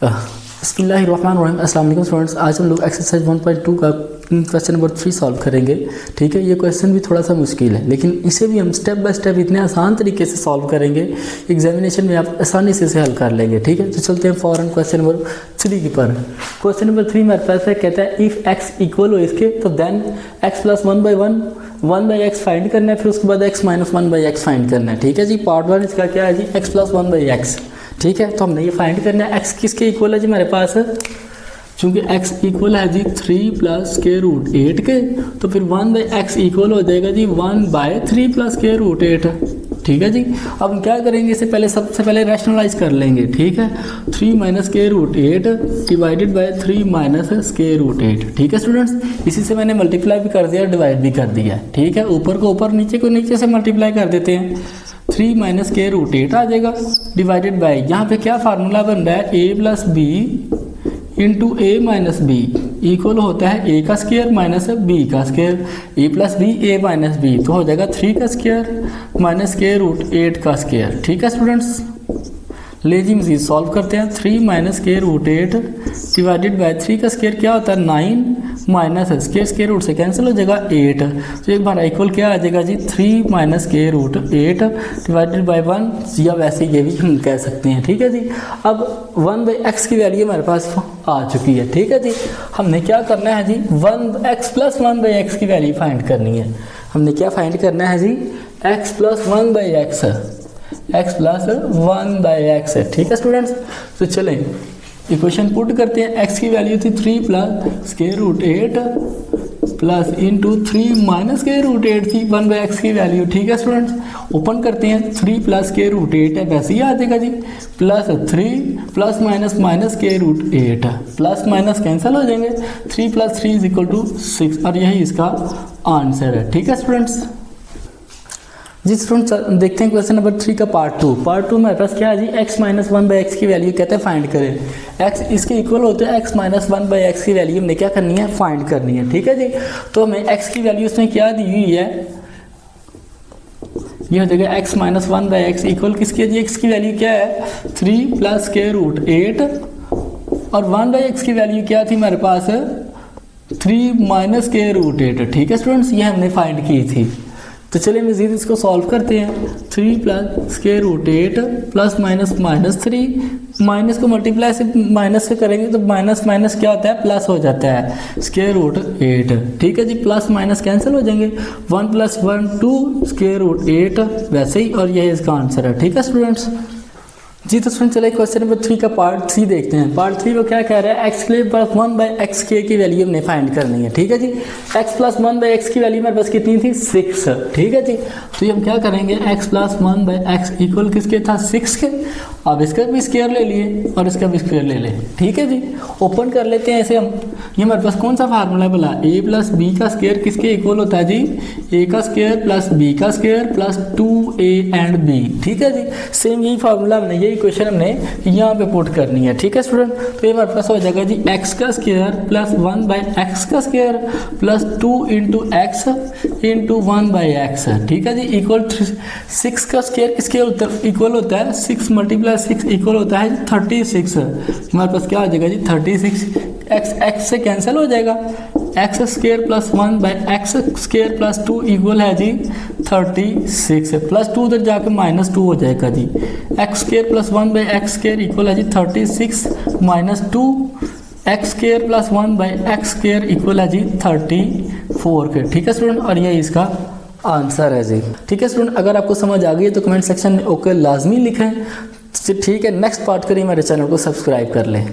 बिस्मिल्लाहिर्रहमानिर्रहीम। अस्सलाम वालेकुम स्टूडेंट्स, आज हम लोग एक्सरसाइज 1.2 का क्वेश्चन नंबर 3 सॉल्व करेंगे। ठीक है, ये क्वेश्चन भी थोड़ा सा मुश्किल है, लेकिन इसे भी हम स्टेप बाय स्टेप इतने आसान तरीके से सॉल्व करेंगे, एग्जामिनेशन में आप आसानी से इसे हल कर लेंगे। ठीक है, तो चलते हैं फ़ौरन क्वेश्चन नंबर 3 की पर। क्वेश्चन नंबर 3 मेरे पास है, कहता है इफ़ एक्स इक्वल हो इसके तो then x plus 1/x find करना है, फिर उसके बाद x माइनस 1/x फाइंड करना है। ठीक है जी, पार्ट 1 इसका क्या है जी, x प्लस 1/x। ठीक है, तो हमने ये फाइंड करना है x किसके इक्वल है जी मेरे पास, चूँकि x इक्वल है जी 3 प्लस के रूट 8 के, तो फिर 1/x इक्वल हो जाएगा जी 1/3 प्लस के रूट 8। ठीक है जी, अब हम क्या करेंगे, इसे पहले सबसे पहले रैशनलाइज कर लेंगे। ठीक है, 3 माइनस के रूट 8 डिवाइडेड बाय 3 माइनस के रूट 8। ठीक है स्टूडेंट्स, इसी से मैंने मल्टीप्लाई भी कर दिया, डिवाइड भी कर दिया। ठीक है, ऊपर को ऊपर, नीचे को नीचे से मल्टीप्लाई कर देते हैं। 3 माइनस के रूट 8 आ जाएगा डिवाइडेड बाय, यहाँ पे क्या फार्मूला बन रहा है, a plus B into A minus B equal होता है a का स्क्वायर माइनस b का square. a plus B a minus B तो हो जाएगा 3 का स्क्वायर माइनस के रूट 8 का स्क्वायर। ठीक है स्टूडेंट्स, ले जी मजीद सॉल्व करते हैं। 3 माइनस के रूट 8 डिवाइडेड बाय 3 का स्क्वायर क्या होता है 9 माइनस स्क्वायर रूट से कैंसिल हो जाएगा 8, तो एक बार इक्वल क्या आ जाएगा जी 3 माइनस के रूट 8 डिवाइडेड बाय 1, या वैसे ये भी हम कह सकते हैं। ठीक है जी, अब 1/x की वैल्यू हमारे पास आ चुकी है। ठीक है जी, हमने क्या करना है जी 1x प्लस 1/x की वैल्यू फाइंड करनी है। हमने क्या फाइंड करना है जी x plus 1/x, x plus 1/x। ठीक है स्टूडेंट्स, तो चलें इक्वेशन पुट करते हैं। x की वैल्यू थी 3 plus square root 8 plus into 3 minus square root 8 थी 1/x की वैल्यू। ठीक है स्टूडेंट्स, ओपन करते हैं। 3 प्लस स्क्वायर रूट 8 है, वैसे ही आ जाएगा जी, plus 3 plus minus minus square root 8, plus minus cancel हो जाएंगे। 3 प्लस 3 इज इक्वल टू 6, और यही इसका आंसर है। ठीक है स्टूडेंट्स जी, स्टूडेंट्स देखते हैं क्वेश्चन नंबर 3 का पार्ट 2। पार्ट 2 मेरे पास क्या है जी, x माइनस 1/x की वैल्यू कहते हैं फाइंड करें। x इसके इक्वल होते हैं x माइनस 1/x की वैल्यू हमने क्या करनी है, फाइंड करनी है। ठीक है जी, तो हमें x की वैल्यू इसमें क्या दी हुई है, ये हो जाएगा x माइनस 1/x इक्वल किसकी है जी, x की वैल्यू क्या है 3 प्लस के रूट 8, और 1/x की वैल्यू क्या थी मेरे पास 3 माइनस के रूट 8। ठीक है स्टूडेंट्स, ये हमने फाइंड की थी। तो चलिए मज़ीद इसको सॉल्व करते हैं। 3 plus square root 8 plus minus minus 3, minus को मल्टीप्लाई से माइनस से करेंगे तो माइनस माइनस क्या होता है, प्लस हो जाता है स्क्वायर रूट 8। ठीक है जी, प्लस माइनस कैंसिल हो जाएंगे, 1 प्लस 1 2 स्क्वायर रूट 8 वैसे ही, और यही इसका आंसर है। ठीक है स्टूडेंट्स जी, तो स्टूडेंट चले क्वेश्चन नंबर 3 का पार्ट 3 देखते हैं। पार्ट 3 वो क्या कह रहा है, x प्लस 1/x की वैल्यू हमने फाइंड करनी है। ठीक है जी, x प्लस 1/x की वैल्यू मेरे पास कितनी थी 6। ठीक है जी, तो ये हम क्या करेंगे, x प्लस 1/x इक्वल किसके था 6 के। अब इसका भी स्क्वायर ले लिए और इसका भी स्क्वायर ले लें। ठीक है जी, ओपन कर लेते हैं इसे हम। ये हमारे पास कौन सा फार्मूला बोला, a प्लस बी का स्क्वायर किसके इक्वल होता है जी, a का स्क्वायर प्लस b का square plus 2a and b। ठीक है जी, सेम यही फार्मूला हमने, यही इक्वेशन हमने यहाँ पे पुट करनी है। ठीक है स्टूडेंट, तो ये हमारे पास हो जाएगा जी x का स्क्वायर प्लस 1/x का square plus 2 into x into 1/x। ठीक है जी, इक्वल 6 का स्क्वायर किसके इक्वल होता है 6 मल्टीप्लाई 6 इक्वल होता है 36। हमारे पास क्या आ जाएगा जी 36, x से कैंसिल हो जाएगा, x square plus 1/x square plus 2 equal है जी 36, प्लस 2 उधर जाकर माइनस 2 हो जाएगा जी, x square plus 1/x square equal है जी 36 minus 2, x square plus 1/x square equal है जी 34 के। ठीक है स्टूडेंट, और ये इसका आंसर है जी। ठीक है स्टूडेंट, अगर आपको समझ आ गई है तो कमेंट सेक्शन में ओके लाजमी लिखें। ठीक है, नेक्स्ट पार्ट के लिए मेरे चैनल को सब्सक्राइब कर लें।